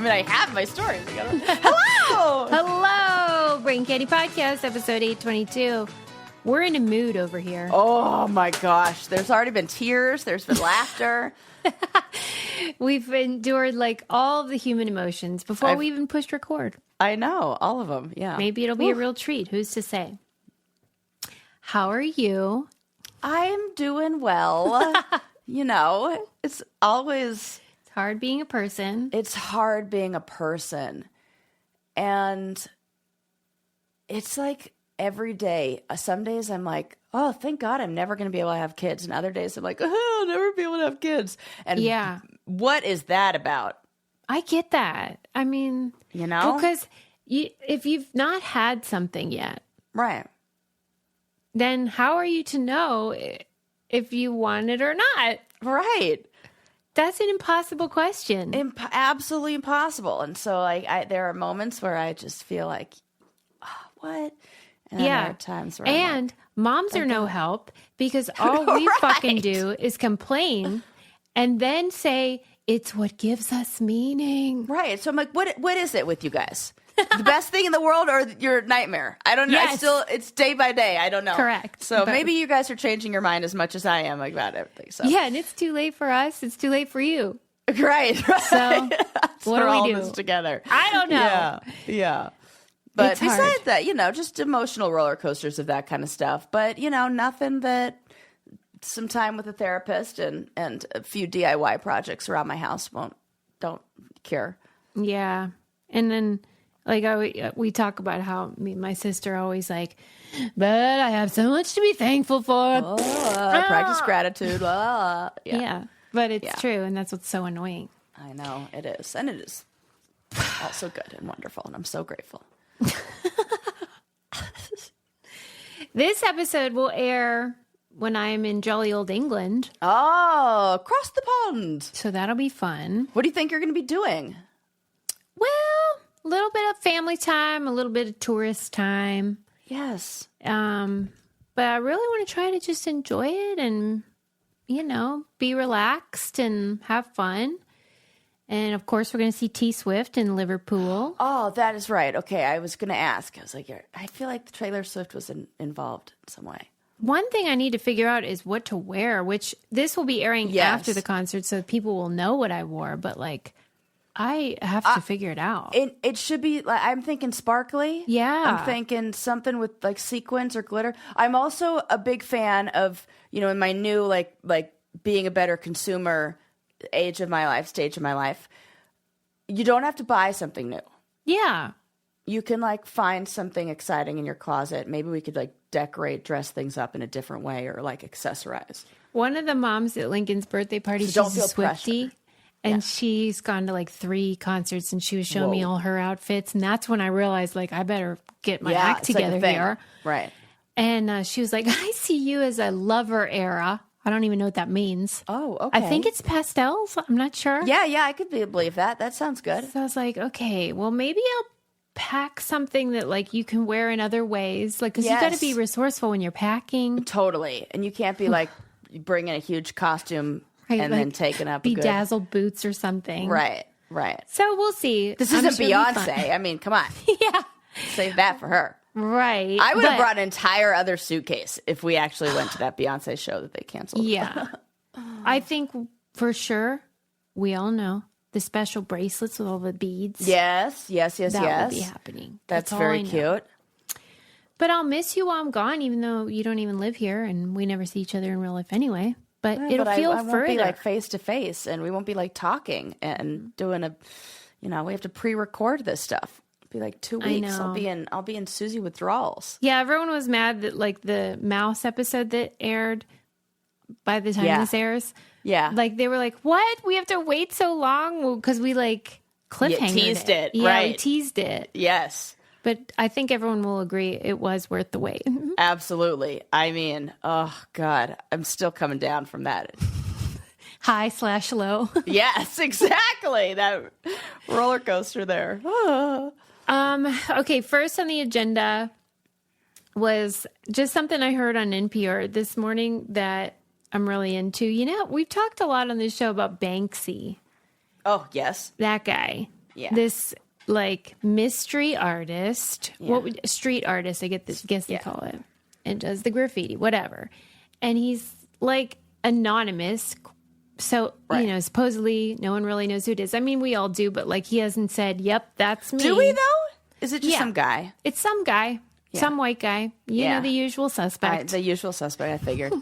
mean, I have my stories. Hello! Hello! Brain Candy Podcast, episode 822. We're in a mood over here. Oh, my gosh. There's already been tears. There's been laughter. We've endured, like, all of the human emotions before we even pushed record. I know. All of them. Yeah. Maybe it'll be a real treat. Who's to say? How are you? I'm doing well. You know, it's always... It's hard being a person. It's hard being a person. And it's like every day. Some days I'm like, oh, thank God I'm never going to be able to have kids. And other days I'm like, oh, I'll never be able to have kids. And yeah. What is that about? I get that. I mean... You know? Because if you've not had something yet... Right. Then how are you to know if you want it or not? Right. That's an impossible question. Absolutely impossible. And so like there are moments where I just feel like, oh, what? And then there are times where I'm like, moms are no help because all we fucking do is complain and then say it's what gives us meaning. Right. So I'm like, what is it with you guys? The best thing in the world or your nightmare? I don't know. Yes. It's day by day. I don't know. Correct. So maybe you guys are changing your mind as much as I am about everything. So yeah, and it's too late for us. It's too late for you. Right. So what do we do? This together. I don't know. Yeah. But it's besides hard. that, you know, just emotional roller coasters of that kind of stuff. But, you know, nothing that some time with a therapist and a few DIY projects around my house don't cure. Yeah. And then... Like we talk about how my sister always like, but I have so much to be thankful for. Practice gratitude. Yeah, but it's true, and that's what's so annoying. I know it is, and it is also good and wonderful, and I'm so grateful. This episode will air when I'm in jolly old England. Oh, across the pond! So that'll be fun. What do you think you're going to be doing? Well. A little bit of family time, a little bit of tourist time. Yes. But I really want to try to just enjoy it and, you know, be relaxed and have fun. And, of course, we're going to see T Swift in Liverpool. Oh, that is right. Okay, I was going to ask. I was like, I feel like the Taylor Swift was involved in some way. One thing I need to figure out is what to wear, which this will be airing after the concert, so people will know what I wore. But, like... I have to figure it out. It should be, I'm thinking sparkly. Yeah. I'm thinking something with like sequins or glitter. I'm also a big fan of, you know, in my new, like being a better consumer stage of my life, you don't have to buy something new. Yeah. You can like find something exciting in your closet. Maybe we could like dress things up in a different way or like accessorize. One of the moms at Lincoln's birthday party, she's a Swiftie. And she's gone to like 3 concerts and she was showing me all her outfits. And that's when I realized, like, I better get my act together here. Right. And she was like, I see you as a lover era. I don't even know what that means. Oh, okay. I think it's pastels. I'm not sure. Yeah, I could believe that. That sounds good. So I was like, okay, well, maybe I'll pack something that, like, you can wear in other ways. Like, because you got to be resourceful when you're packing. Totally. And you can't be, like, bringing a huge costume... Right, and like then taking up bedazzled boots or something. Right. So we'll see. This isn't Beyonce. I mean, come on. Yeah. Save that for her. Right. I would have brought an entire other suitcase if we actually went to that Beyonce show that they canceled. Yeah. I think for sure, we all know the special bracelets with all the beads. Yes. That will be happening. That's very cute. But I'll miss you while I'm gone, even though you don't even live here and we never see each other in real life anyway. But it'll feel I won't further. be like face to face, and we won't be like talking and doing we have to pre-record this stuff. It'll be like 2 weeks. I'll be in Susie withdrawals. Yeah, everyone was mad that like the mouse episode that aired by the time this airs. Yeah, like they were like, "What? We have to wait so long?" Because we like cliffhanger teased it. Yeah, right. we teased it. Yes. But I think everyone will agree it was worth the wait. Absolutely. I mean, oh, God, I'm still coming down from that. High/low. Yes, exactly. That roller coaster there. Okay, first on the agenda was just something I heard on NPR this morning that I'm really into. You know, we've talked a lot on this show about Banksy. Oh, yes. That guy. this like mystery artist, street artist, I guess they call it, and does the graffiti, whatever. And he's like anonymous. So, supposedly no one really knows who it is. I mean, we all do, but like he hasn't said, yep, that's me. Do we though? Is it just some guy? It's some guy, some white guy. You know, the usual suspect. The usual suspect, I figured.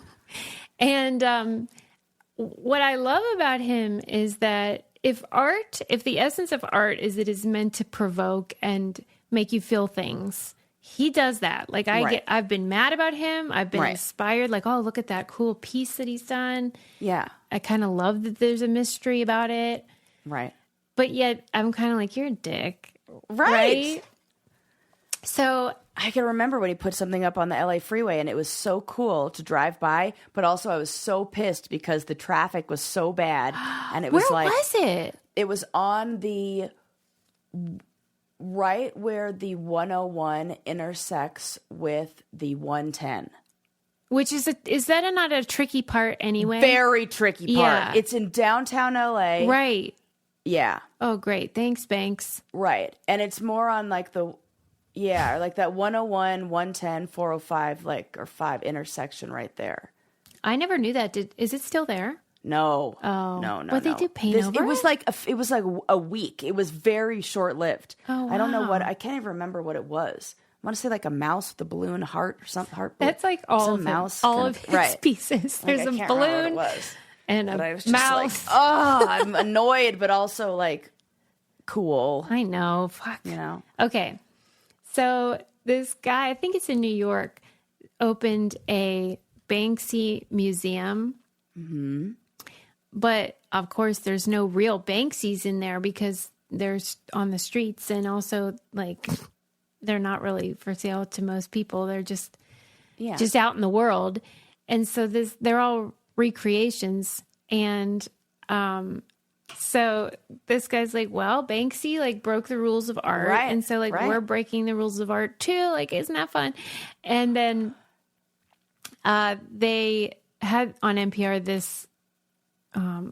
And what I love about him is that if the essence of art is it is meant to provoke and make you feel things, he does that. Like I've been mad about him. I've been inspired. Like, oh, look at that cool piece that he's done. Yeah. I kind of love that there's a mystery about it. Right. But yet I'm kind of like, you're a dick. Right. So I can remember when he put something up on the LA freeway and it was so cool to drive by, but also I was so pissed because the traffic was so bad. And it was Where was it? It was on the right where the 101 intersects with the 110. Which is that not a tricky part anyway? Very tricky part. Yeah. It's in downtown LA. Right. Yeah. Oh, great. Thanks, Banks. Right. And it's more on like like that 101, 110, 405, like, or 5 intersection right there. I never knew that. Is it still there? No. Oh. No. What they do paint over it? Was like a week. It was very short-lived. Oh, wow. I don't know I can't even remember what it was. I want to say like a mouse with a balloon heart or something. Heart. That's like all of mouse. All of his pieces. There's a balloon and a mouse. Like, oh, I'm annoyed, but also like cool. I know. Fuck. You know. Okay. So this guy, I think it's in New York, opened a Banksy museum. Mm-hmm. But of course, there's no real Banksys in there because they're on the streets, and also like they're not really for sale to most people. They're just out in the world, and so they're all recreations. And so this guy's like, well, Banksy like broke the rules of art, and so like we're breaking the rules of art too. Like, isn't that fun? And then they had on NPR this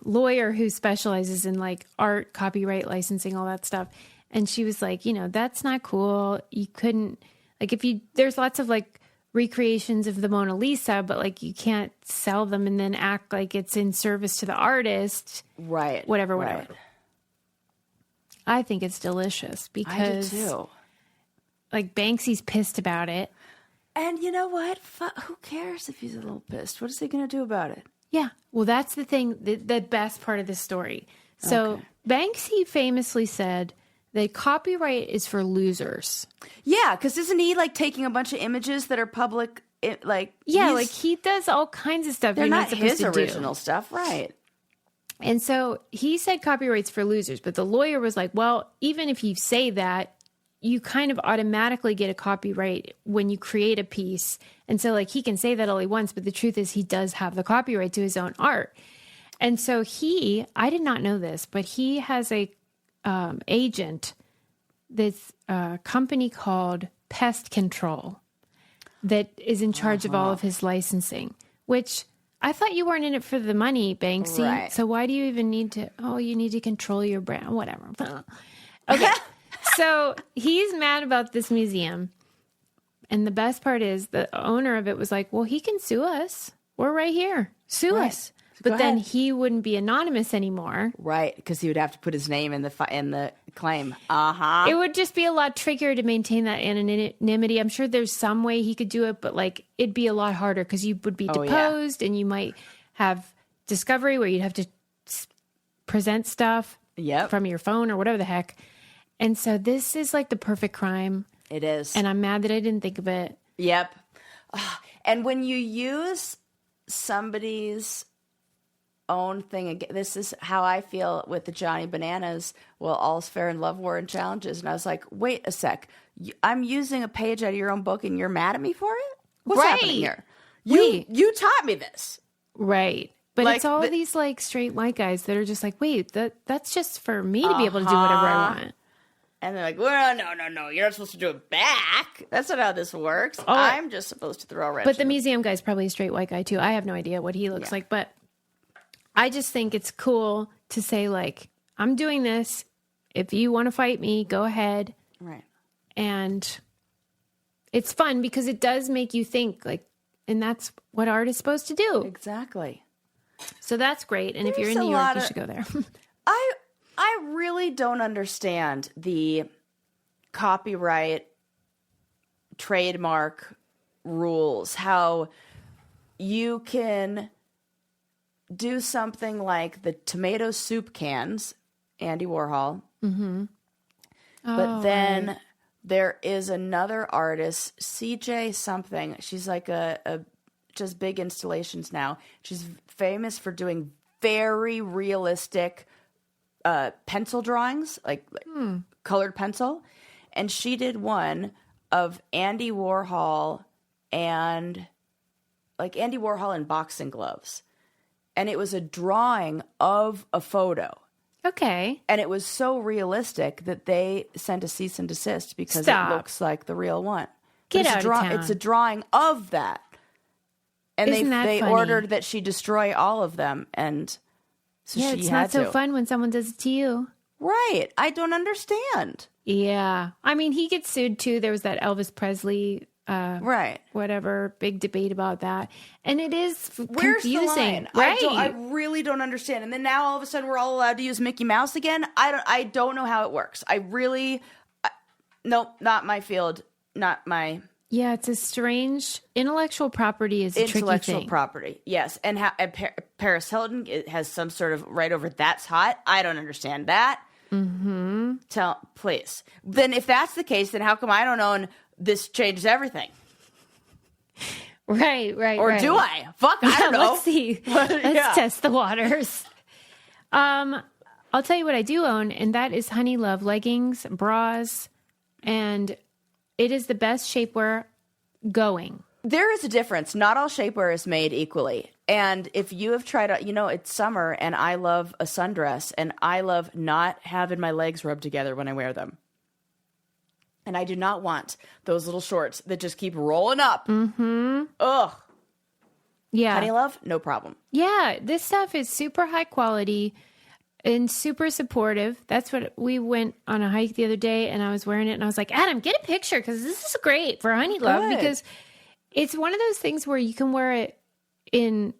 lawyer who specializes in like art, copyright, licensing, all that stuff. And she was like, that's not cool. You couldn't like there's lots of like recreations of the Mona Lisa, but like you can't sell them and then act like it's in service to the artist. Right. Whatever. Right. I think it's delicious because I do too. Like Banksy's pissed about it. And you know what? Who cares if he's a little pissed? What is he going to do about it? Yeah. Well, that's the thing, the best part of this story. So Banksy famously said that copyright is for losers. Yeah, because isn't he like taking a bunch of images that are public? Like he does all kinds of stuff. They're not his original stuff, right? And so he said copyright's for losers, but the lawyer was like, well, even if you say that, you kind of automatically get a copyright when you create a piece. And so like he can say that all he wants, but the truth is he does have the copyright to his own art. And so I did not know this, but he has a agent, this company called Pest Control that is in charge of all of his licensing, which I thought you weren't in it for the money, Banksy. Right. So why do you even need to, you need to control your brand, whatever. Okay. So he's mad about this museum. And the best part is the owner of it was like, well, he can sue us. We're right here. Sue us. But then he wouldn't be anonymous anymore. Right. Because he would have to put his name in the claim. Uh-huh. It would just be a lot trickier to maintain that anonymity. I'm sure there's some way he could do it, but like it'd be a lot harder because you would be deposed and you might have discovery where you'd have to present stuff from your phone or whatever the heck. And so this is like the perfect crime. It is. And I'm mad that I didn't think of it. Yep. And when you use somebody's own thing, this is how I feel with the Johnny Bananas, well, all's fair in love, war, and challenges. And I was like, wait a sec. I'm using a page out of your own book and you're mad at me for it? What's happening here? You taught me this. Right. But like, it's all these like straight white guys that are just like, wait, that's just for me to be able to do whatever I want. And they're like, well, no, you're not supposed to do it back. That's not how this works. I'm just supposed to throw a wrench. But the museum guy's probably a straight white guy, too. I have no idea what he looks like. But I just think it's cool to say, like, I'm doing this. if you want to fight me, go ahead. Right. And it's fun because it does make you think, like, and that's what art is supposed to do. Exactly. So that's great. And if you're in New York, you should go there. I really don't understand the copyright trademark rules, how you can do something like the tomato soup cans, Andy Warhol. Mm-hmm. But then there is another artist, CJ something. She's like a just big installations now. She's famous for doing very realistic pencil drawings, like colored pencil. And she did one of Andy Warhol and in boxing gloves. And it was a drawing of a photo. Okay. And it was so realistic that they sent a cease and desist because it looks like the real one. Get out of town. It's a drawing of that. And they ordered that she destroy all of them. And so she had to. It's not so fun when someone does it to you. Right. I don't understand. Yeah. I mean, he gets sued too. There was that Elvis Presley, whatever, big debate about that. And it is Where's confusing. The line? Right. I really don't understand. And then now all of a sudden we're all allowed to use Mickey Mouse again. I don't know how it works. Nope, not my field. Not my... Yeah, it's a strange... Intellectual property is a tricky thing. Intellectual property, yes. And Paris Hilton has some sort of right over that's hot. I don't understand that. Mm-hmm. Please. Then if that's the case, then how come I don't own This Changes Everything? Right. Or do I? Fuck, I don't know. Let's see. Let's test the waters. I'll tell you what I do own, and that is Honey Love leggings, bras, and it is the best shapewear going. There is a difference. Not all shapewear is made equally. And if you have tried out, it's summer and I love a sundress and I love not having my legs rubbed together when I wear them. And I do not want those little shorts that just keep rolling up. Mm-hmm. Ugh. Yeah. Honey Love, no problem. Yeah. This stuff is super high quality and super supportive. That's what we went on a hike the other day and I was wearing it and I was like, Adam, get a picture because this is great for Honey Love because it's one of those things where you can wear it in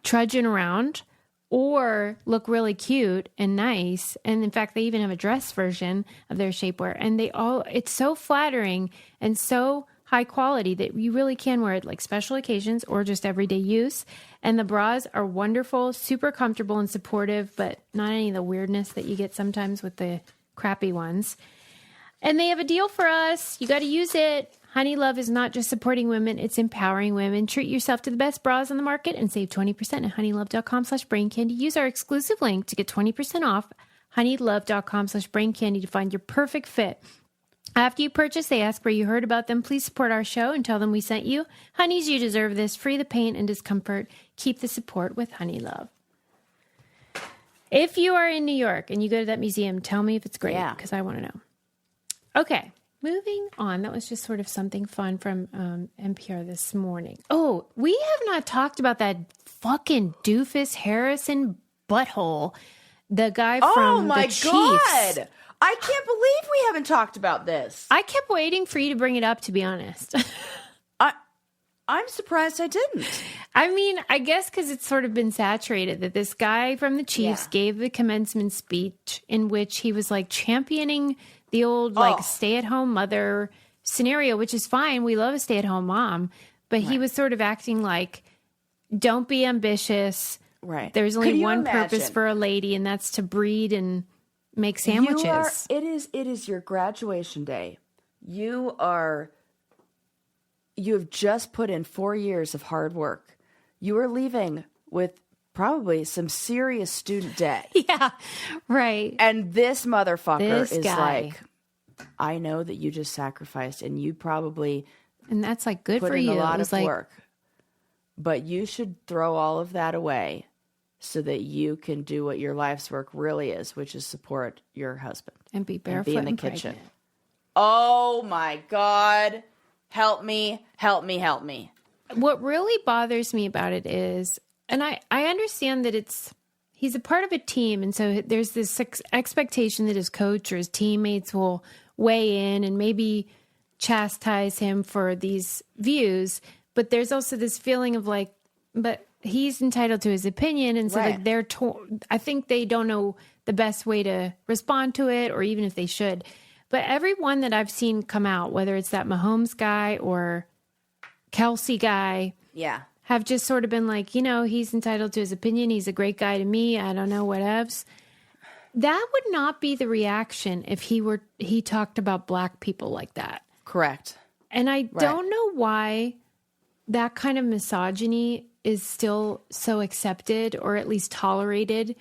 trudging around or look really cute and nice. And in fact, they even have a dress version of their shapewear. And it's so flattering and so high quality that you really can wear it like special occasions or just everyday use. And the bras are wonderful, super comfortable and supportive, but not any of the weirdness that you get sometimes with the crappy ones. And they have a deal for us. You got to use it. Honey Love is not just supporting women, it's empowering women. Treat yourself to the best bras on the market and save 20% at honeylove.com/braincandy. Use our exclusive link to get 20% off honeylove.com/braincandy to find your perfect fit. After you purchase, they ask where you heard about them. Please support our show and tell them we sent you. Honeys, you deserve this. Free the pain and discomfort. Keep the support with Honey Love. If you are in New York and you go to that museum, tell me if it's great because I want to know. Okay. Moving on, that was just sort of something fun from NPR this morning. Oh, we have not talked about that fucking doofus Harrison Butthole, the guy from the Chiefs. Oh my God! I can't believe we haven't talked about this. I kept waiting for you to bring it up, to be honest. I'm surprised I didn't. I mean, I guess because it's sort of been saturated that this guy from the Chiefs gave the commencement speech in which he was like championing the old stay-at-home mother scenario, which is fine. We love a stay-at-home mom. But he was sort of acting like, don't be ambitious. Right. There's only one purpose for a lady, and that's to breed and make sandwiches. It is your graduation day. You have just put in 4 years of hard work. You are leaving with probably some serious student debt. Yeah, right. And this motherfucker is like, I know that you just sacrificed and you probably and that's like good put for in you. a lot of work. But you should throw all of that away so that you can do what your life's work really is, which is support your husband. And be barefoot and be in the and kitchen. pregnant. Oh my God. Help me, help me, help me. What really bothers me about it is, and I understand that he's a part of a team. And so there's this expectation that his coach or his teammates will weigh in and maybe chastise him for these views. But there's also this feeling of like, but he's entitled to his opinion. And so like I think they don't know the best way to respond to it, or even if they should. But everyone that I've seen come out, whether it's that Mahomes guy or Kelce guy, have just sort of been like, he's entitled to his opinion. He's a great guy to me. I don't know, whatevs. That would not be the reaction if he talked about black people like that. Correct. And I don't know why that kind of misogyny is still so accepted, or at least tolerated,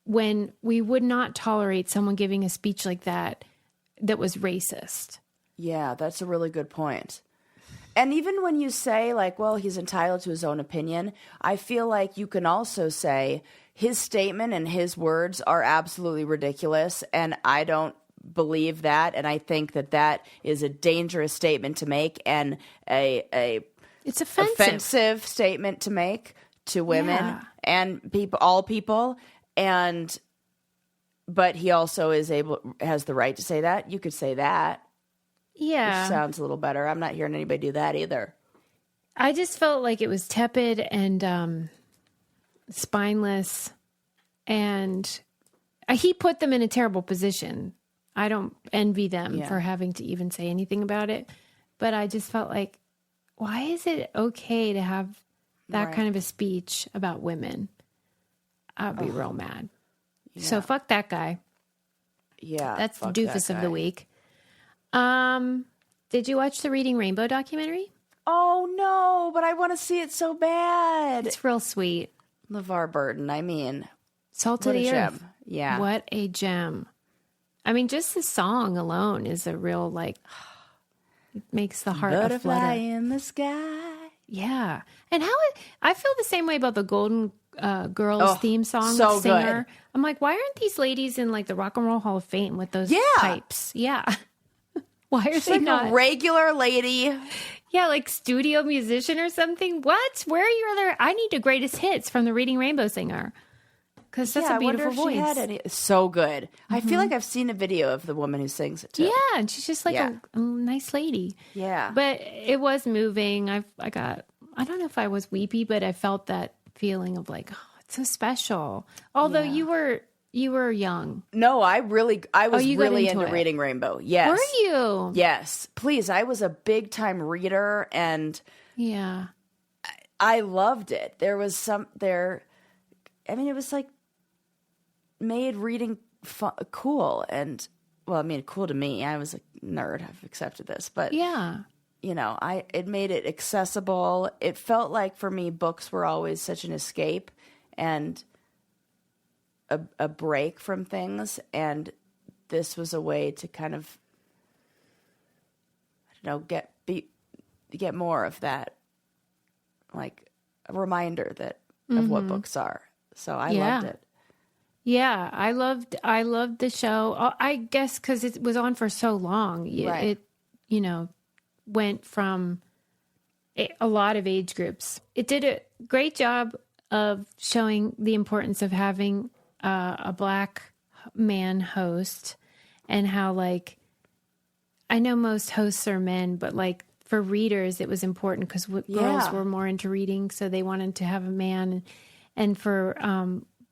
when we would not tolerate someone giving a speech like that was racist. Yeah, that's a really good point. And even when you say, like, well, he's entitled to his own opinion, I feel like you can also say his statement and his words are absolutely ridiculous, and I don't believe that, and I think that is a dangerous statement to make, and it's offensive statement to make to women and people, all people, but he also has the right to say that. You could say that. Yeah. Which sounds a little better. I'm not hearing anybody do that either. I just felt like it was tepid and spineless, and he put them in a terrible position. I don't envy them for having to even say anything about it, but I just felt like, why is it okay to have that kind of a speech about women? I'd be real mad. Yeah. So fuck that guy. Yeah. That's the doofus of the week. Did you watch the Reading Rainbow documentary? Oh no, but I want to see it so bad. It's real sweet. Levar Burton, I mean. Salt of the earth. Gem. Yeah. What a gem. I mean, just the song alone is a real, like, it makes the heart flutter. Butterfly in the sky. Yeah. And I feel the same way about the Golden Girls theme song so singer. Good. I'm like, why aren't these ladies in like the Rock and Roll Hall of Fame with those pipes? Yeah. Why are they not a regular lady? Yeah, like studio musician or something. What? Where are your other? I need the greatest hits from the Reading Rainbow singer, because that's a beautiful voice. She had any. So good. Mm-hmm. I feel like I've seen a video of the woman who sings it too. Yeah, and she's just like a nice lady. Yeah, but it was moving. I don't know if I was weepy, but I felt that feeling of like, oh, it's so special. Although you were young. No, I was really into Reading Rainbow. Yes. Were you? Yes. Please. I was a big time reader, and I loved it. There was it was like made reading cool, and cool to me. I was a nerd. I've accepted this, but it made it accessible. It felt like for me, books were always such an escape and a break from things, and this was a way to kind of, I don't know, get more of that, like a reminder of what books are. So I loved it. Yeah, I loved the show. I guess because it was on for so long, it went from a lot of age groups. It did a great job of showing the importance of having a black man host, and how, like, I know most hosts are men, but like for readers, it was important because girls were more into reading, so they wanted to have a man. And for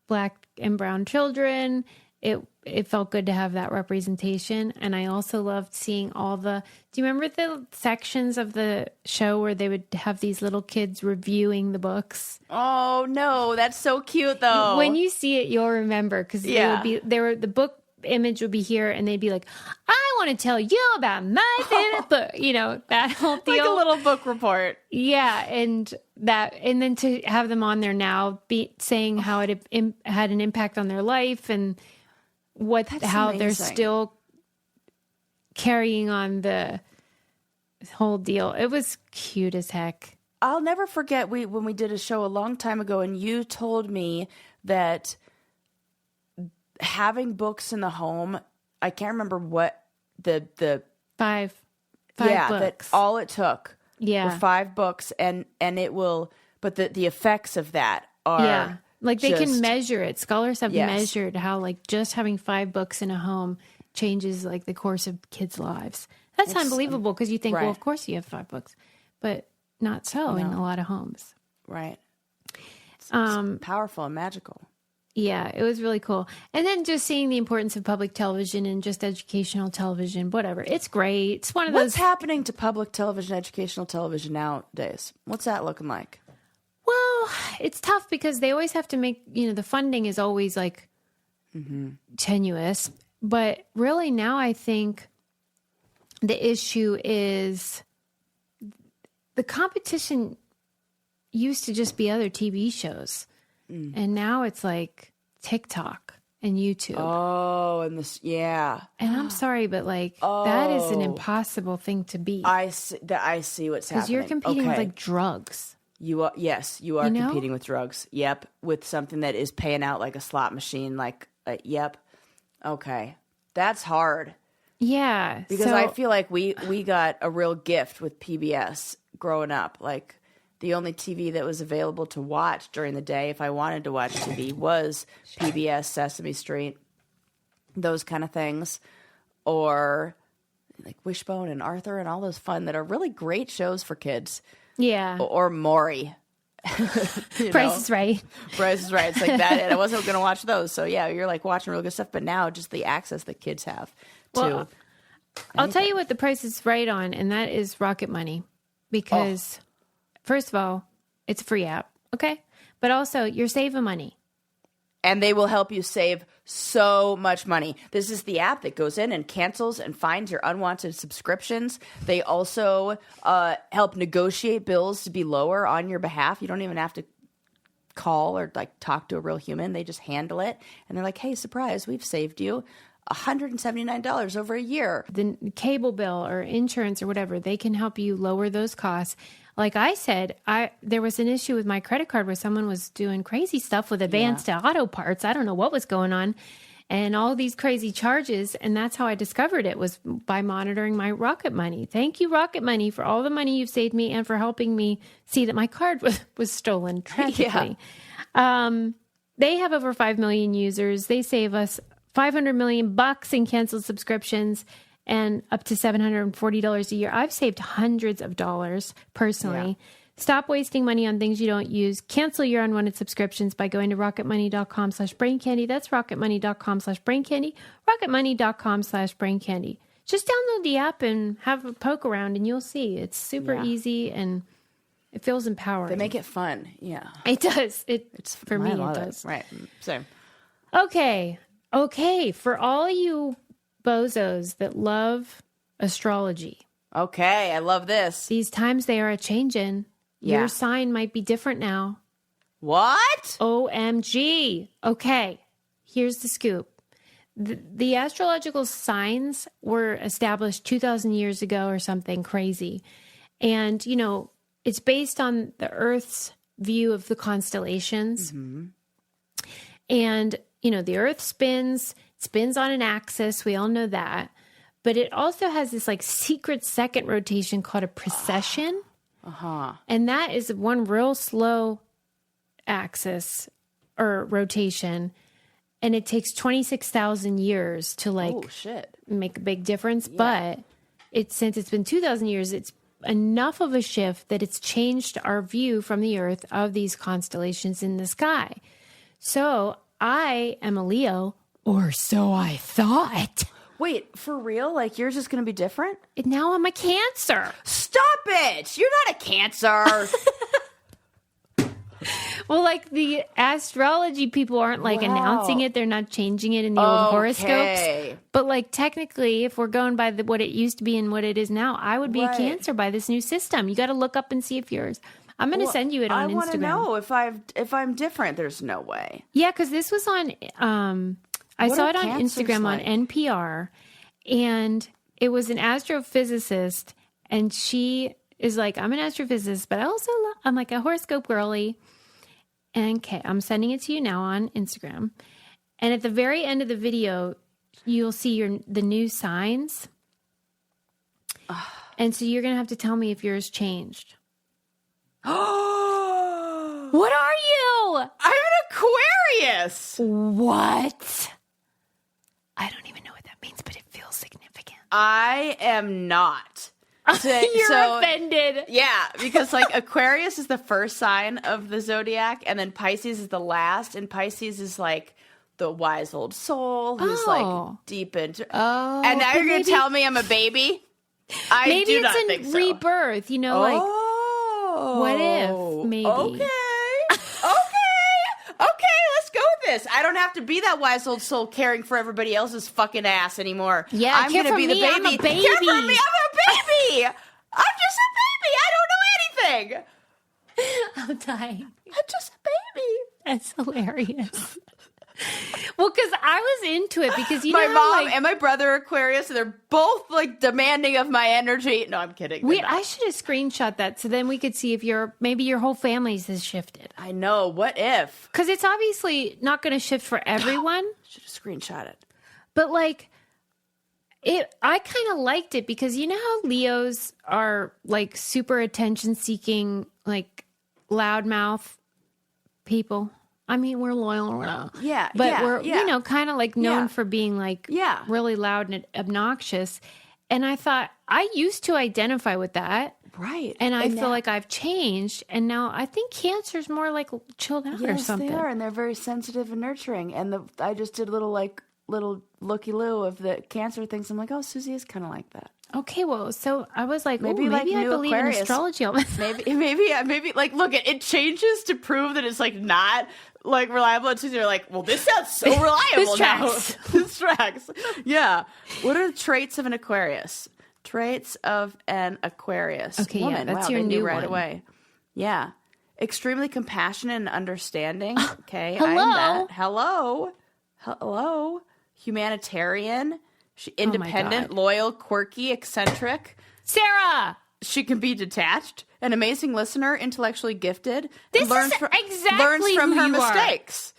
black and brown children, it felt good to have that representation. And I also loved seeing do you remember the sections of the show where they would have these little kids reviewing the books? Oh no, that's so cute though. When you see it, you'll remember, because the book image would be here, and they'd be like, I want to tell you about my favorite book, that whole deal. Like a little book report. Yeah. And then to have them on there now saying how it had an impact on their life, and how amazing. They're still carrying on the whole deal. It was cute as heck. I'll never forget when we did a show a long time ago, and you told me that having books in the home, I can't remember what the five books. That all it took were 5 books, and it will, but the effects of that are Like they just, can measure it. Scholars have Yes. measured how like just having 5 books in a home changes like the course of kids' lives. That's unbelievable because you think, well, right. of course you have 5 books, but not so in a lot of homes. Right. It's powerful and magical. Yeah, it was really cool. And then just seeing the importance of public television and just educational television, whatever. It's great. It's one of What's those. happening to public television, educational television nowadays? What's that looking like? Well, it's tough because they always have to make, the funding is always like tenuous. But really now I think the issue is the competition used to just be other TV shows. And now it's like TikTok and YouTube. Oh, and this, yeah. And I'm sorry, but like that is an impossible thing to beat. I see what's happening. Because you're competing with like drugs. You are competing with drugs. Yep, with something that is paying out like a slot machine. Like, yep. Okay, that's hard. Yeah, because I feel like we got a real gift with PBS growing up. Like the only TV that was available to watch during the day, if I wanted to watch TV, was PBS, Sesame Street, those kind of things, or like Wishbone and Arthur and all those fun that are really great shows for kids. Yeah, or Maury. Price is Right. Price is Right. It's like that. And I wasn't going to watch those. So yeah, you're like watching real good stuff. But now just the access that kids have to. I'll tell you what the Price is Right on, and that is Rocket Money. Because first of all, it's a free app. Okay. But also you're saving money. And they will help you save so much money. This is the app that goes in and cancels and finds your unwanted subscriptions. They also help negotiate bills to be lower on your behalf. You don't even have to call or like talk to a real human. They just handle it. And they're like, hey, surprise, we've saved you $179 over a year. The cable bill or insurance or whatever, they can help you lower those costs. Like I said, there was an issue with my credit card where someone was doing crazy stuff with advanced auto parts. I don't know what was going on and all these crazy charges. And that's how I discovered it, was by monitoring my Rocket Money. Thank you, Rocket Money, for all the money you've saved me and for helping me see that my card was stolen tragically. They have over 5 million users. They save us $500 million in canceled subscriptions and up to $740 a year. I've saved hundreds of dollars personally. Yeah. Stop wasting money on things you don't use. Cancel your unwanted subscriptions by going to rocketmoney.com/braincandy. That's rocketmoney.com/braincandy. rocketmoney.com/braincandy. Just download the app and have a poke around and you'll see. It's super easy and it feels empowering. They make it fun. Yeah. It does. It's for me, it does. Right. Same. Okay. For all you bozos that love astrology. Okay, I love this. These times they are a-changin'. Your sign might be different now. What? OMG. Okay, here's the scoop. The astrological signs were established 2,000 years ago or something crazy. And, it's based on the Earth's view of the constellations. Mm-hmm. And, the Earth spins on an axis. We all know that. But it also has this like secret second rotation called a precession. And that is one real slow axis or rotation. And it takes 26,000 years to make a big difference. Yeah. But since it's been 2,000 years, it's enough of a shift that it's changed our view from the Earth of these constellations in the sky. So I am a Leo, or so I thought. Wait, for real? Like yours is going to be different? Now I'm a Cancer. Stop it! You're not a Cancer. Well, like the astrology people aren't like announcing it. They're not changing it in the old horoscopes. But like technically, if we're going by what it used to be and what it is now, I would be a Cancer by this new system. You got to look up and see if yours. I'm going to send you it on Instagram. I want to know if I'm different. There's no way. Yeah, because this was on. I saw it on Instagram on NPR, and it was an astrophysicist, and she is like, I'm an astrophysicist, but I'm like a horoscope girly. And okay, I'm sending it to you now on Instagram. And at the very end of the video, you'll see the new signs. And so you're going to have to tell me if yours changed. What are you? I'm an Aquarius. What? I don't even know what that means, but it feels significant. I am not. You're offended. Yeah, because like Aquarius is the first sign of the zodiac, and then Pisces is the last, and Pisces is like the wise old soul who's like deep into. Oh, and now you're going to tell me I'm a baby? I do not think so. Rebirth, you know, like what if? Maybe. Okay. Let's go with this. I don't have to be that wise old soul caring for everybody else's fucking ass anymore. Yeah, I'm going to be the baby. I'm a baby. Care for me, I'm a baby. I'm just a baby. I don't know anything. I'm dying. I'm just a baby. That's hilarious. Well, because I was into it because you know my mom like, and my brother are Aquarius, and they're both like demanding of my energy. No, I'm kidding. I should have screenshot that so then we could see if maybe your whole family's has shifted. I know. What if? Because it's obviously not going to shift for everyone. Should have screenshot it. But like, I kind of liked it because you know how Leos are like super attention seeking, like loudmouth people. I mean, we're loyal or whatever. Yeah. But we're, you know, kind of like known for being like Yeah. really loud and obnoxious. And I thought, I used to identify with that. Right. And I feel like I've changed. And now I think Cancer's more like chilled out or something. Yes, they are. And they're very sensitive and nurturing. And I just did a little looky-loo of the Cancer things. I'm like, oh, Susie is kind of like that. Okay, well, so I was like, maybe like I new believe Aquarius. in astrology. maybe like, look, it changes to prove that it's like not like reliable. And Susie, you're like, well, this sounds so reliable now. This tracks. Yeah. What are the traits of an Aquarius? Traits of an Aquarius. Okay, woman. yeah, that's wow, your they knew new right one. away. Yeah. Extremely compassionate and understanding. Okay. Hello. I'm that. Hello. Humanitarian. Independent, loyal, quirky, eccentric. Sarah! She can be detached, an amazing listener, intellectually gifted. This learns is exactly learns from who her you are. mistakes.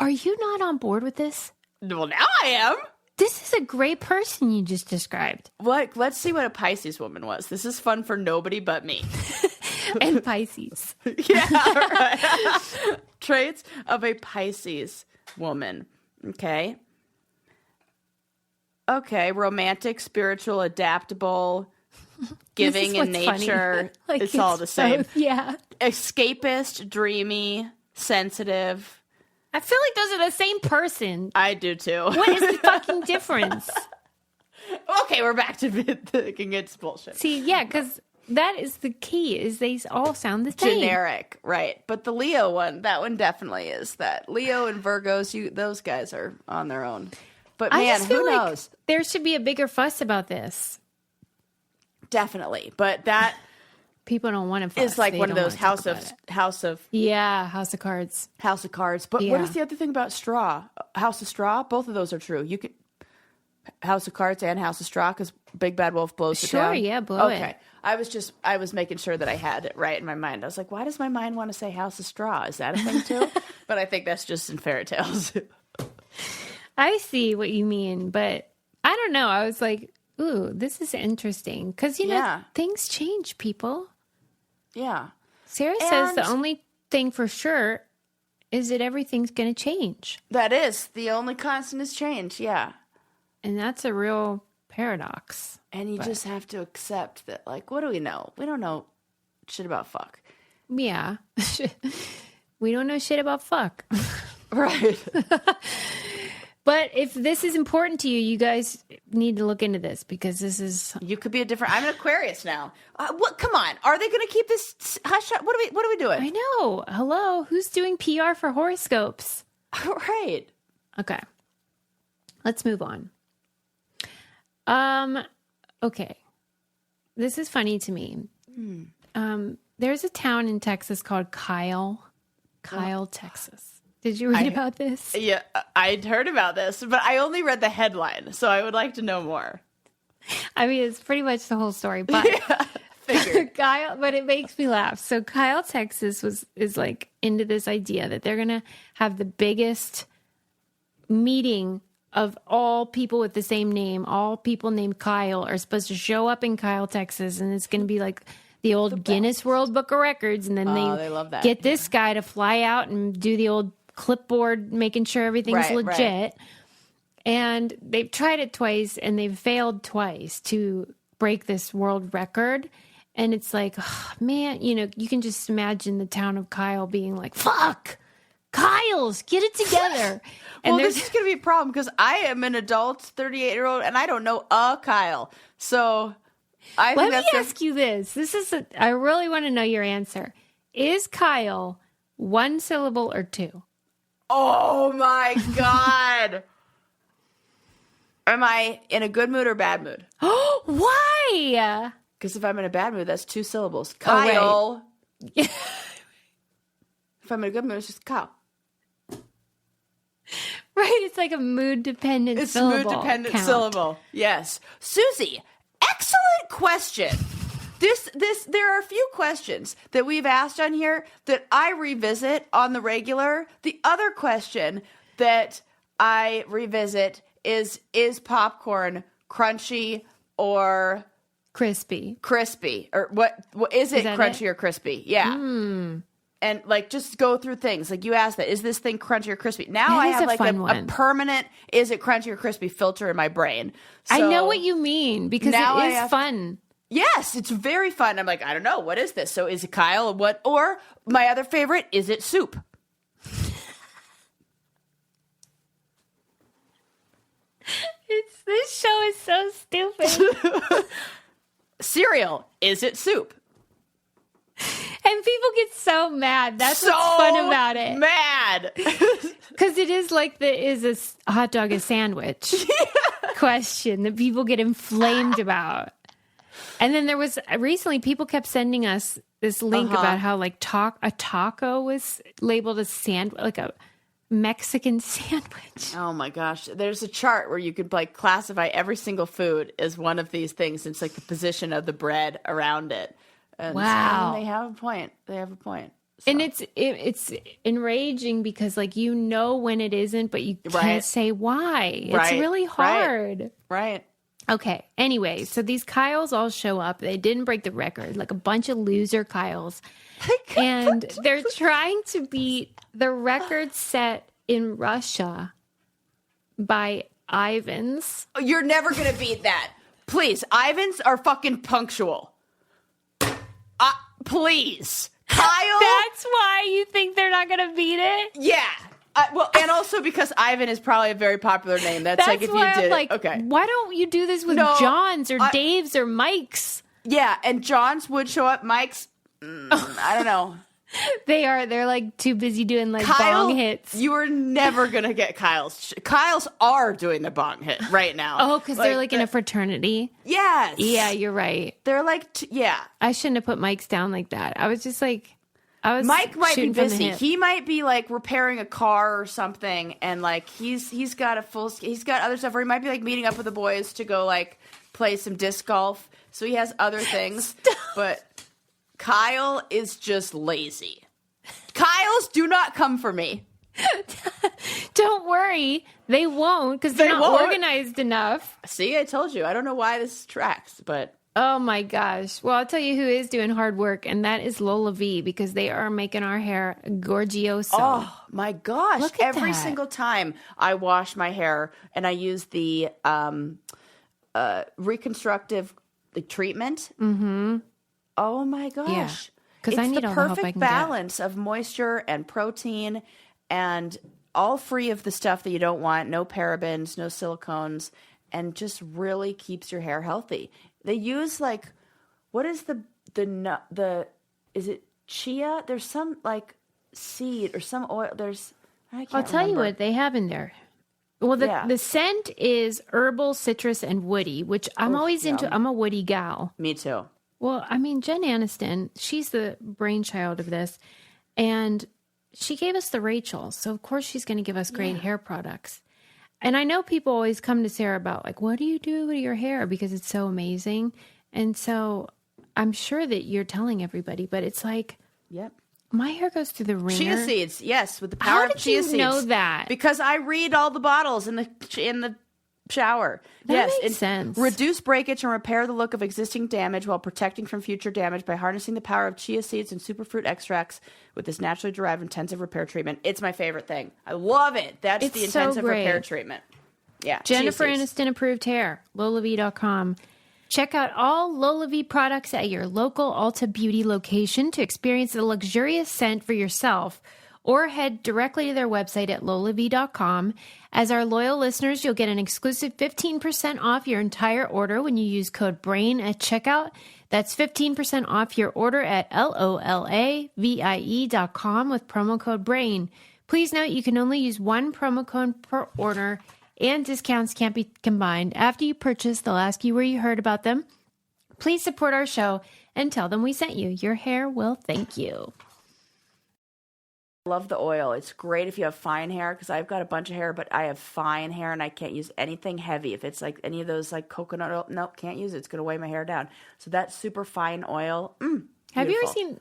Are you not on board with this? Well, now I am. This is a great person you just described. Let's see what a Pisces woman was. This is fun for nobody but me. And Pisces. Yeah, right. Traits of a Pisces woman. Okay, romantic, spiritual, adaptable, giving in nature. Like, it's all the same. Both, yeah. Escapist, dreamy, sensitive. I feel like those are the same person. I do too. What is the fucking difference? Okay, we're back to thinking it's bullshit. See, yeah, because that is the key, is they all sound the same. Generic, right. But the Leo one, that one definitely is that. Leo and Virgos, those guys are on their own. But man, who knows? There should be a bigger fuss about this. Definitely. But that people don't want to fuss. It's like They one of don't those wanna talk House of House of Cards. House of Cards. But what is the other thing about straw? House of Straw? Both of those are true. You could House of Cards and House of Straw because Big Bad Wolf blows it down. Sure, yeah, blow it. Okay. I was making sure that I had it right in my mind. I was like, why does my mind want to say House of Straw? Is that a thing too? But I think that's just in fairy tales. I see what you mean, but I don't know. I was like, ooh, this is interesting. Because, you know, things change, people. Yeah. Sarah says the only thing for sure is that everything's going to change. That is. The only constant is change, yeah. And that's a real paradox. And you just have to accept that, like, what do we know? We don't know shit about fuck. Yeah. We don't know shit about fuck. Right. But if this is important to you, you guys need to look into this because this is. You could be I'm an Aquarius now. What? Come on. Are they going to keep this hush? What are we doing? I know. Hello. Who's doing PR for horoscopes? Right. Okay. Let's move on. Okay. This is funny to me. There's a town in Texas called Kyle, Texas. Did you read about this? Yeah, I'd heard about this, but I only read the headline, so I would like to know more. I mean, it's pretty much the whole story, but Kyle, but it makes me laugh. So Kyle, Texas is like into this idea that they're going to have the biggest meeting of all people with the same name. All people named Kyle are supposed to show up in Kyle, Texas, and it's going to be like the old Guinness World Book of Records. And then they love that. get this guy to fly out and do the old clipboard, making sure everything's legit. Right. And they've tried it twice and they've failed twice to break this world record. And it's like, oh, man, you can just imagine the town of Kyle being like, fuck, Kyle's, get it together. And this is going to be a problem because I am an adult 38-year-old and I don't know a Kyle. So let me ask you this. I really want to know your answer. Is Kyle one syllable or two? Oh my God. Am I in a good mood or bad mood? Oh, why? Because if I'm in a bad mood, that's 2 syllables. Kyle. Oh, right. If I'm in a good mood, it's just Kyle. Right, it's like a mood-dependent syllable. It's mood-dependent syllable. Yes. Susie, excellent question. There are a few questions that we've asked on here that I revisit on the regular. The other question that I revisit is popcorn crunchy or crispy? Crispy. Or what is it, crunchy or crispy? Yeah. And like just go through things. Like you asked that, is this thing crunchy or crispy? Now I have like a permanent is it crunchy or crispy filter in my brain. So I know what you mean because it is fun. Yes, it's very fun. I'm like, I don't know, what is this? So is it Kyle or my other favorite, is it soup? This show is so stupid. Cereal, is it soup? And people get so mad. That's what's fun about it. Mad. Because it is like is a hot dog a sandwich question that people get inflamed about. And then there was recently people kept sending us this link about how like a taco was labeled as like a Mexican sandwich. Oh my gosh. There's a chart where you could like classify every single food as one of these things. It's like the position of the bread around it. And wow. So they have a point. So. And it's enraging because like when it isn't, but you can't say why. It's really hard. Right. Okay. Anyway, so these Kyles all show up. They didn't break the record, like a bunch of loser Kyles. And they're trying to beat the record set in Russia by Ivans. You're never going to beat that. Please. Ivans are fucking punctual. Please. Kyle. That's why you think they're not going to beat it? Yeah. Well, and also because Ivan is probably a very popular name. That's like if you did it. Okay. Why don't you do this with Johns or Daves or Mikes? Yeah, and Johns would show up. Mike's, I don't know. They're like too busy doing like Kyle, bong hits. You are never going to get Kyle's. Kyle's are doing the bong hit right now. Oh, because they're like in a fraternity? Yes. Yeah, you're right. They're like, yeah. I shouldn't have put Mike's down like that. I was just like, Mike might be busy. He might be like repairing a car or something, and like he's got other stuff, or he might be like meeting up with the boys to go like play some disc golf. So he has other things. But Kyle is just lazy. Kyles do not come for me. Don't worry, they won't because they're not organized enough. See, I told you. I don't know why this tracks, but. Oh my gosh. Well, I'll tell you who is doing hard work, and that is Lola V, because they are making our hair gorgioso. Oh my gosh. Look at Every that. single time I wash my hair and I use the reconstructive treatment. Mm-hmm. Oh my gosh. Yeah. Because I need the all the help I perfect can balance of moisture and protein and all free of the stuff that you don't want. No parabens, no silicones, and just really keeps your hair healthy. They use like, what is is it chia? There's some like seed or some oil. I'll tell you what they have in there. Well, the scent is herbal, citrus, and woody, which I'm always into. I'm a woody gal. Me too. Well, I mean, Jen Aniston, she's the brainchild of this, and she gave us the Rachel. So of course she's going to give us great hair products. And I know people always come to Sarah about like, what do you do with your hair? Because it's so amazing. And so I'm sure that you're telling everybody, but it's like, yep, my hair goes through the ringer. Chia seeds, yes, with the power of chia seeds. How did you know that? Because I read all the bottles in the shower. That makes sense. Reduce breakage and repair the look of existing damage while protecting from future damage by harnessing the power of chia seeds and superfruit extracts with this naturally derived intensive repair treatment. It's my favorite thing. I love it. That's the intensive repair treatment. Yeah. Jennifer Aniston approved hair. LolaV.com. Check out all LolaV products at your local Ulta Beauty location to experience the luxurious scent for yourself, or head directly to their website at lolav.com. As our loyal listeners, you'll get an exclusive 15% off your entire order when you use code BRAIN at checkout. That's 15% off your order at LOLAVIE.com with promo code BRAIN. Please note you can only use one promo code per order, and discounts can't be combined. After you purchase, they'll ask you where you heard about them. Please support our show and tell them we sent you. Your hair will thank you. I love the oil. It's great if you have fine hair, because I've got a bunch of hair, but I have fine hair and I can't use anything heavy. If it's like any of those like coconut oil, nope, can't use it. It's going to weigh my hair down. So that super fine oil. Have you ever seen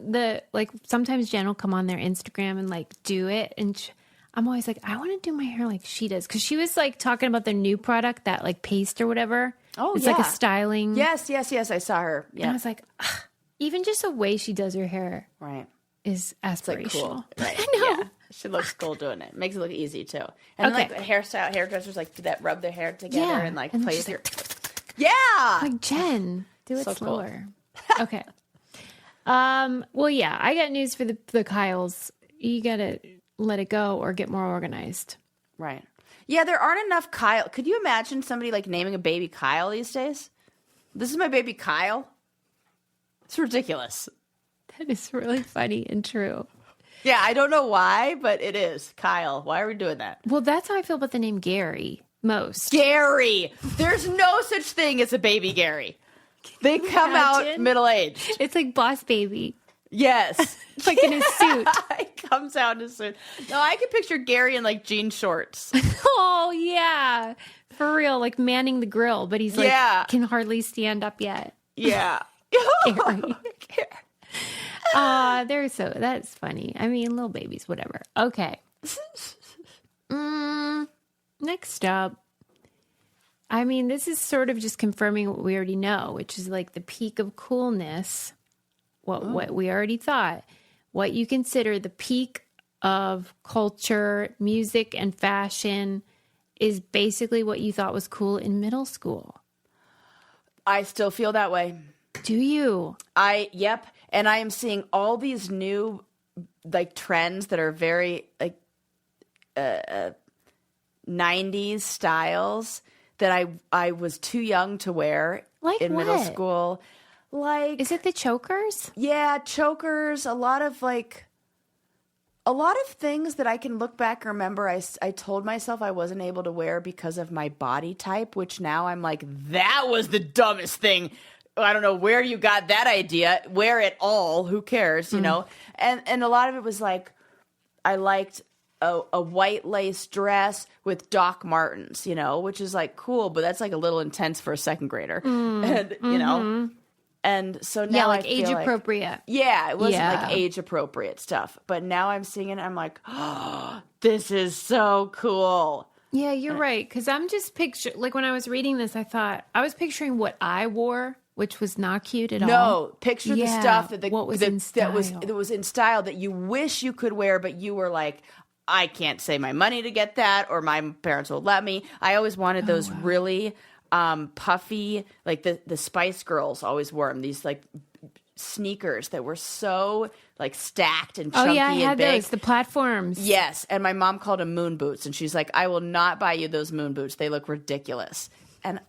sometimes Jen will come on their Instagram and like do it, and I'm always like, I want to do my hair like she does, because she was like talking about their new product, that like paste or whatever. Oh, it's like a styling. Yes. I saw her. Yeah. And I was like, even just the way she does her hair, right, is aspirational. It's like cool. Right. I know. Yeah. She looks cool doing it. Makes it look easy too. And then, like hairdressers like do that, rub their hair together and like play with your. Yeah. Like, Jen, do it So slower. Cool. Okay. Well, yeah, I got news for the Kyles. You gotta let it go or get more organized. Right. Yeah, there aren't enough Kyle. Could you imagine somebody like naming a baby Kyle these days? This is my baby Kyle. It's ridiculous. That is really funny and true. Yeah, I don't know why, but it is. Kyle. Why are we doing that? Well, that's how I feel about the name Gary most. Gary. There's no such thing as a baby Gary. They come out middle-aged. It's like Boss Baby. Yes. Like in his suit. He comes out in his suit. No, I can picture Gary in like jean shorts. Oh, yeah. For real. Like manning the grill, but he's like, can hardly stand up yet. Yeah. Gary. That's funny. I mean, little babies, whatever. Okay. Next up. I mean, this is sort of just confirming what we already know, which is like the peak of coolness. What we already thought. What you consider the peak of culture, music, and fashion is basically what you thought was cool in middle school. I still feel that way. Do you? Yep. And I am seeing all these new like trends that are very like 90s styles that I was too young to wear in middle school. Like, is it the chokers? Yeah, chokers. A lot of things that I can look back and remember I told myself I wasn't able to wear because of my body type, which now I'm like, that was the dumbest thing. I don't know where you got that idea. Wear it all. Who cares, you know? And a lot of it was like, I liked a white lace dress with Doc Martens, you know, which is like cool, but that's like a little intense for a second grader. And, you know, and so now like age appropriate. Yeah, it wasn't like age appropriate stuff. But now I'm seeing it and I'm like, oh, this is so cool. Yeah, you're right. Because I'm just picturing, like when I was reading this, I was picturing what I wore, which was not cute at all. No, picture the stuff that was in style. that was in style that you wish you could wear, but you were like, I can't save my money to get that, or my parents will let me. I always wanted those really puffy, like the Spice Girls always wore them. These like sneakers that were so like stacked and chunky I had and big. those, the platforms. Yes, and my mom called them moon boots, and she's like, I will not buy you those moon boots. They look ridiculous. And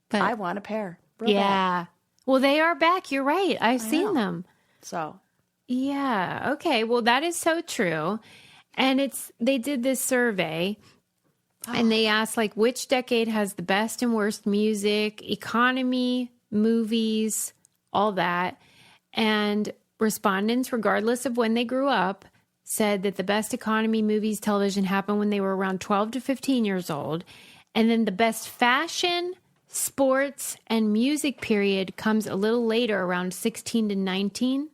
but I want a pair. Bad. Well, they are back. You're right. I've seen them. So. Yeah. Okay. Well, that is so true. And they did this survey and they asked like which decade has the best and worst music, economy, movies, all that. And respondents, regardless of when they grew up, said that the best economy, movies, television happened when they were around 12 to 15 years old. And then the best fashion, sports, and music period comes a little later, around 16 to 19.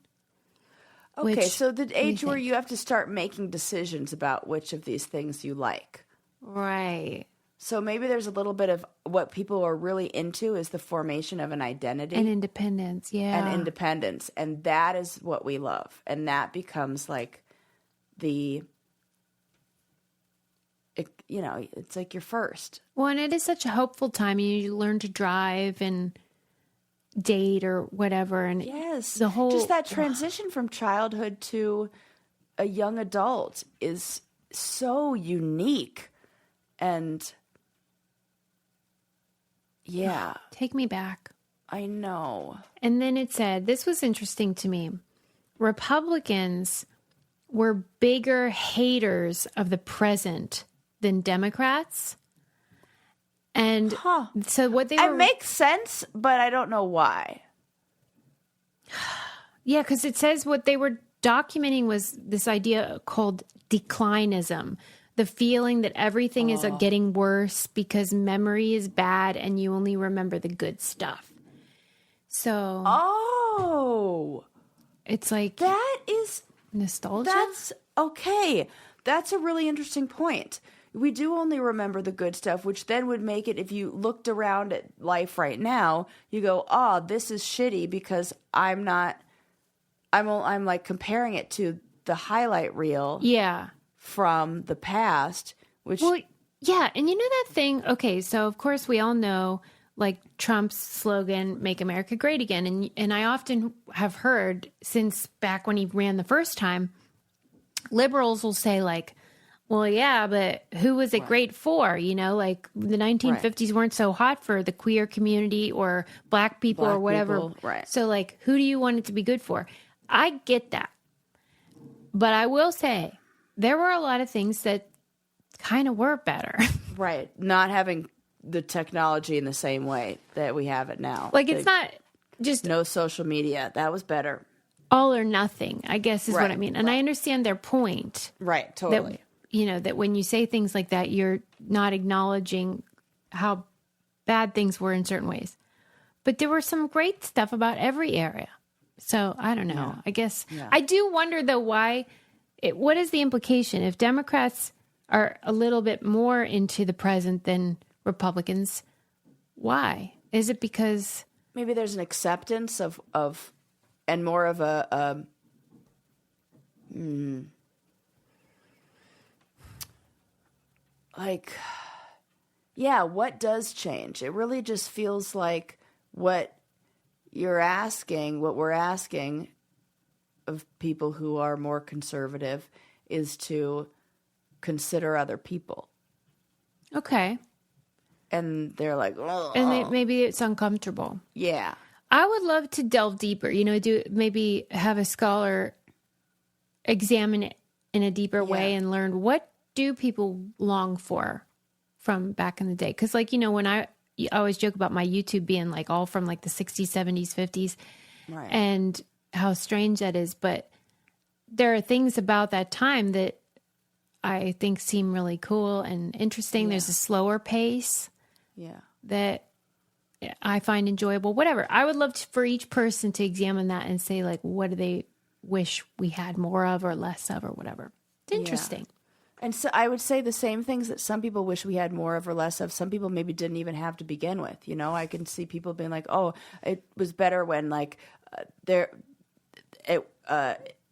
Okay, so the age where you have to start making decisions about which of these things you like. Right. So maybe there's a little bit of what people are really into is the formation of an identity. And independence, yeah. And independence. And that is what we love. And that becomes like it's like your first. Well, and it is such a hopeful time. You learn to drive and date or whatever. And yes. The whole... Just that transition from childhood to a young adult is so unique. And... yeah. Take me back. I know. And then it said, this was interesting to me. Republicans were bigger haters of the present than Democrats. And so what they were... It makes sense, but I don't know why. Yeah, because it says what they were documenting was this idea called declinism. The feeling that everything is getting worse because memory is bad and you only remember the good stuff. So... it's like... that is... nostalgia? That's... okay. That's a really interesting point. We do only remember the good stuff, which then would make it, if you looked around at life right now, you go, this is shitty because I'm like comparing it to the highlight reel. Yeah. From the past, which... Well, yeah, and you know that thing... Okay, so of course we all know, like, Trump's slogan, Make America Great Again, and I often have heard, since back when he ran the first time, liberals will say, like, well, yeah, but who was it great for? You know, like, the 1950s weren't so hot for the queer community or black people or whatever. People, right. So, like, who do you want it to be good for? I get that. But I will say... there were a lot of things that kind of were better. Right. Not having the technology in the same way that we have it now. Like, it's not just... no social media. That was better. All or nothing, I guess is what I mean. And I understand their point. Right, totally. That when you say things like that, you're not acknowledging how bad things were in certain ways. But there were some great stuff about every area. So, I don't know. Yeah. I guess... yeah. I do wonder, though, why... what is the implication? If Democrats are a little bit more into the present than Republicans, why? Is it because... maybe there's an acceptance of and more of a like, yeah, what does change? It really just feels like what we're asking of people who are more conservative is to consider other people. Okay. And they're like, oh. And maybe it's uncomfortable. Yeah. I would love to delve deeper, maybe have a scholar examine it in a deeper way and learn what do people long for from back in the day. Because, when I always joke about my YouTube being like all from like the 60s, 70s, 50s. Right. And how strange that is, but there are things about that time that I think seem really cool and interesting. Yeah. There's a slower pace that I find enjoyable, whatever. I would love for each person to examine that and say, like, what do they wish we had more of or less of or whatever. It's interesting. And so I would say the same things that some people wish we had more of or less of. Some people maybe didn't even have to begin with. I can see people being like, oh, it was better when like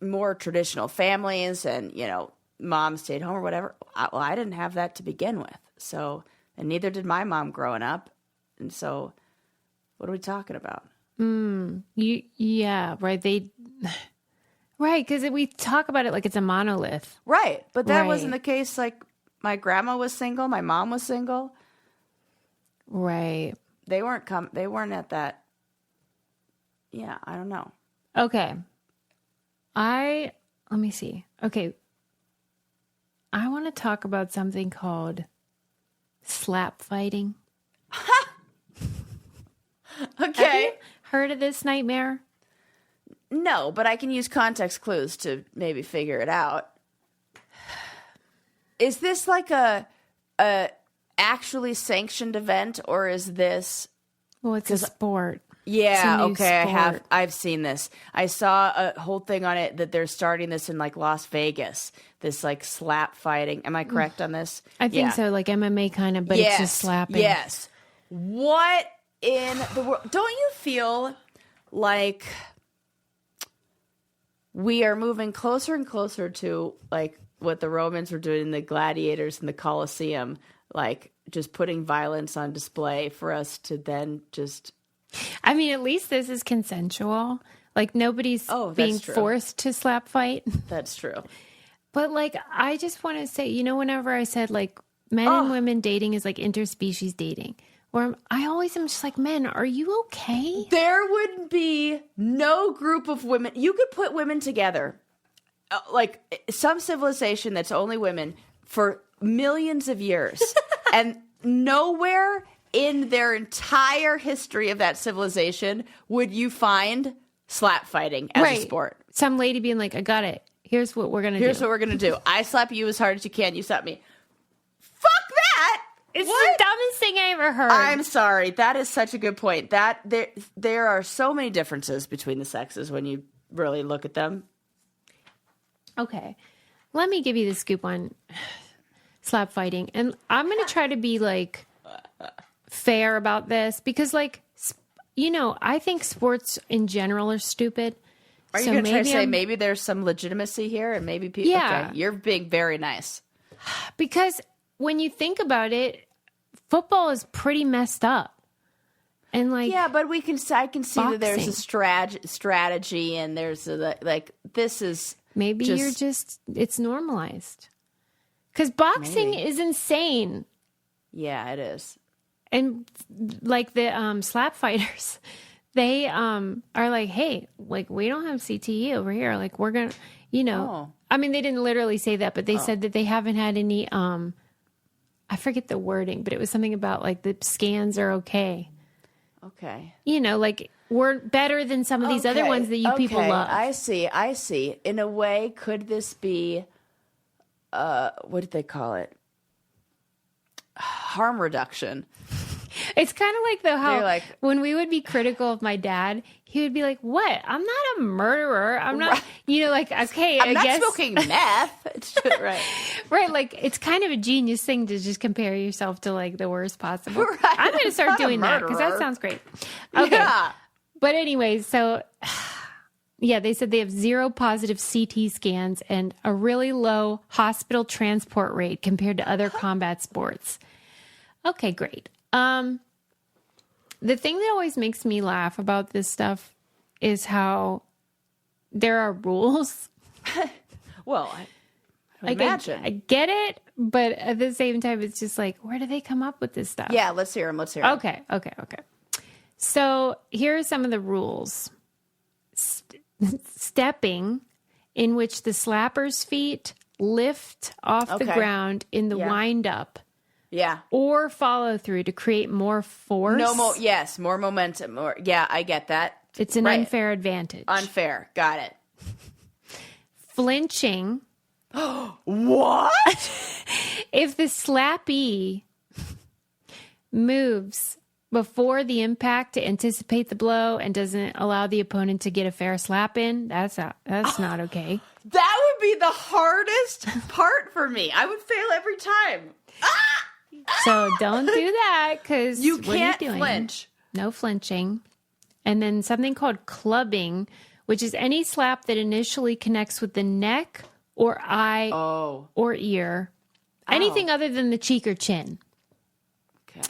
more traditional families and, mom stayed home or whatever. I didn't have that to begin with. So, and neither did my mom growing up. And so what are we talking about? Yeah, right. Right. Cause we talk about it like it's a monolith. Right. But that wasn't the case. Like my grandma was single. My mom was single. Right. They weren't at that. Yeah. I don't know. Okay. Let me see. Okay. I want to talk about something called slap fighting. Okay. Have you heard of this nightmare? No, but I can use context clues to maybe figure it out. Is this like a actually sanctioned event, or is this... Well, it's a sport. Yeah, some new okay, sport. I've seen this. I saw a whole thing on it that they're starting this in like Las Vegas. This like slap fighting. Am I correct on this? I think so, like MMA kind of, but it's just slapping. Yes. What in the world? Don't you feel like we are moving closer and closer to like what the Romans were doing in the gladiators in the Colosseum, like just putting violence on display for us to then just... I mean, at least this is consensual. Like nobody's being true. forced to slap fight. That's true. But like, I just want to say, you know, whenever I said like men and women dating is like interspecies dating, where I always am just like, men, are you okay? There would be no group of women. You could put women together, like some civilization that's only women for millions of years, and nowhere in their entire history of that civilization would you find slap fighting as a sport. Some lady being like, I got it. Here's what we're going to do. Here's what we're going to do. I slap you as hard as you can. You slap me. Fuck that! It's the dumbest thing I ever heard. I'm sorry. That is such a good point. That there are so many differences between the sexes when you really look at them. Okay. Let me give you the scoop on slap fighting. And I'm going to try to be like fair about this because like, you know, I think sports in general are stupid. Are you going to try to say maybe there's some legitimacy here and maybe people... Yeah. Okay, you're being very nice. Because when you think about it, football is pretty messed up. And like... Yeah, but I can see boxing. that there's a strategy and there's like, this is... Maybe it's normalized. Because boxing is insane. Yeah, it is. And like the slap fighters... They are like, hey, like we don't have CTE over here. Like we're gonna, you know. I mean, they didn't literally say that, but they said that they haven't had any. I forget the wording, but it was something about like the scans are okay. Okay. You know, like we're better than some of these other ones that you people love. I see. In a way, could this be? What did they call it? Harm reduction. It's kind of like how when we would be critical of my dad, he would be like, "What? I'm not a murderer. I'm not." You know, like okay, I'm not guess smoking meth. It's just, right. Right. Like it's kind of a genius thing to just compare yourself to like the worst possible. Right. I'm going to start doing that because that sounds great. Okay. Yeah. But anyways, so yeah, they said they have 0 positive CT scans and a really low hospital transport rate compared to other combat sports. Okay, great. The thing that always makes me laugh about this stuff is how there are rules. Well, I imagine. I get it, but at the same time, it's just like, where do they come up with this stuff? Yeah, let's hear them. Okay. So here are some of the rules. Stepping, in which the slapper's feet lift off the ground in the wind-up. Yeah. Or follow through to create more force. More momentum. Yeah, I get that. It's an unfair advantage. Unfair. Got it. Flinching. What? If the slappee moves before the impact to anticipate the blow and doesn't allow the opponent to get a fair slap in, that's not okay. That would be the hardest part for me. I would fail every time. So don't do that because you can't flinch. No flinching. And then something called clubbing, which is any slap that initially connects with the neck or eye or ear. Anything other than the cheek or chin. Okay.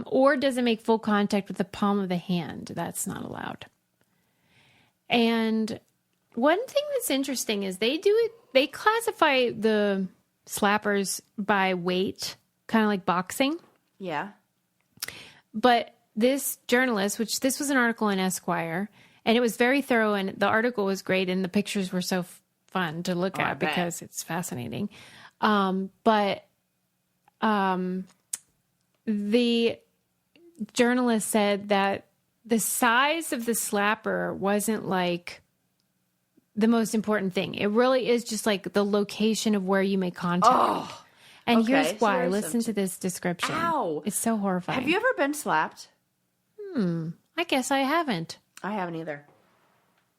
Or doesn't make full contact with the palm of the hand. That's not allowed. And one thing that's interesting is they classify the slappers by weight, kind of like boxing. Yeah. But this journalist, this was an article in Esquire, and it was very thorough, and the article was great, and the pictures were so fun to look at because it's fascinating. But the journalist said that the size of the slapper wasn't like the most important thing. It really is just like the location of where you make contact. And here's why. Listen to this description. Ow. It's so horrifying. Have you ever been slapped? I I guess I haven't. I haven't either.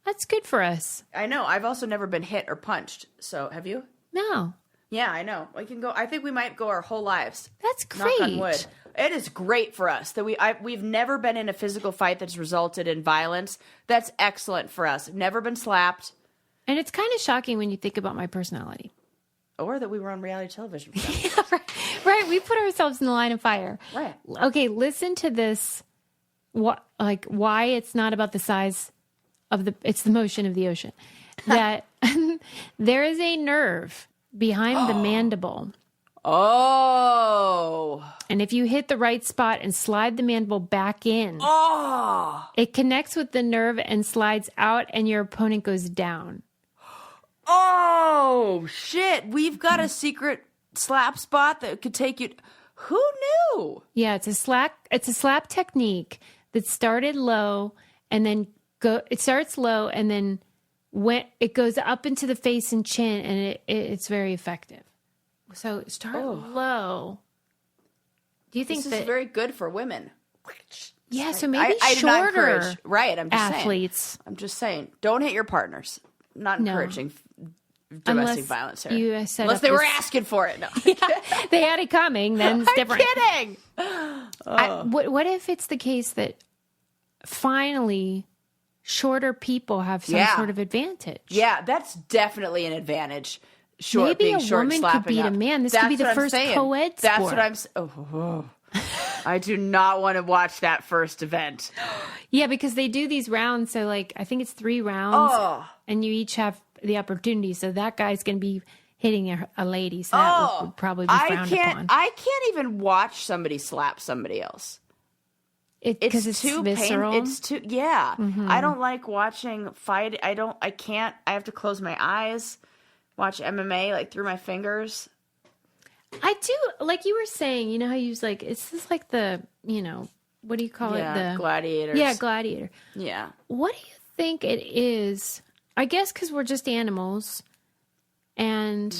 That's good for us. I know. I've also never been hit or punched. So have you? No. Yeah, I know. We can go. I think we might go our whole lives. That's great. Knock on wood. It is great for us that we've never been in a physical fight that's resulted in violence. That's excellent for us. Never been slapped. And it's kind of shocking when you think about my personality. Or that we were on reality television. Yeah, right. We put ourselves in the line of fire. Right. Okay, listen to this. Why it's not about the size of it's the motion of the ocean. That there is a nerve behind the mandible. Oh. And if you hit the right spot and slide the mandible back in, it connects with the nerve and slides out, and your opponent goes down. Oh, shit. We've got a secret slap spot that could take you. Who knew? Yeah, it's a slap technique that started low and then it starts low and then when it goes up into the face and chin, and it's very effective. So start low. Do you think this is very good for women? Yeah, so maybe I shorter right, I'm just athletes. Saying. I'm just saying, don't hit your partners. Not encouraging domestic violence here. Unless they were asking for it. No. Yeah, they had it coming, then it's different. I'm kidding. What if it's the case that finally shorter people have some sort of advantage? Yeah, that's definitely an advantage. Maybe a woman could beat a man. This could be the first co-ed sport. That's what I'm saying. I do not want to watch that first event. Yeah, because they do these rounds. So, I think it's 3 rounds, and you each have the opportunity. So that guy's going to be hitting a lady. So that would probably be frowned upon. I can't even watch somebody slap somebody else. Because it's too visceral. It's too, yeah. Mm-hmm. I don't like watching fight. I can't. I have to close my eyes. Watch MMA through my fingers. I do, like you were saying, you know how you use it's just like the, what do you call it? The gladiators. Yeah, gladiator. Yeah. What do you think it is? I guess because we're just animals, and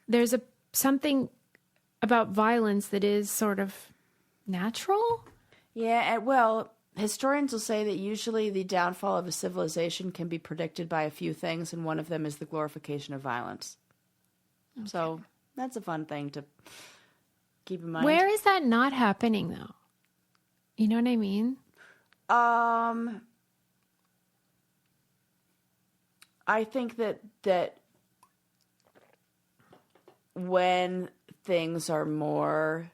there's something about violence that is sort of natural. Yeah, well, historians will say that usually the downfall of a civilization can be predicted by a few things, and one of them is the glorification of violence. Okay. So that's a fun thing to keep in mind. Where is that not happening, though? You know what I mean? I think that when things are more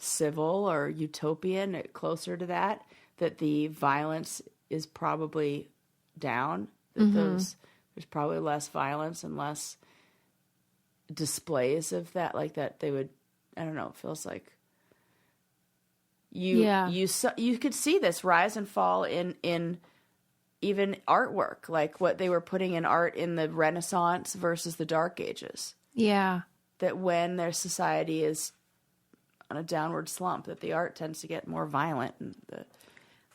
civil or utopian, or closer to that the violence is probably down. That there's probably less violence and less displays of that, that they would. I don't know. It feels like you could see this rise and fall in even artwork, like what they were putting in art in the Renaissance versus the Dark Ages. Yeah, that when their society is on a downward slump, that the art tends to get more violent.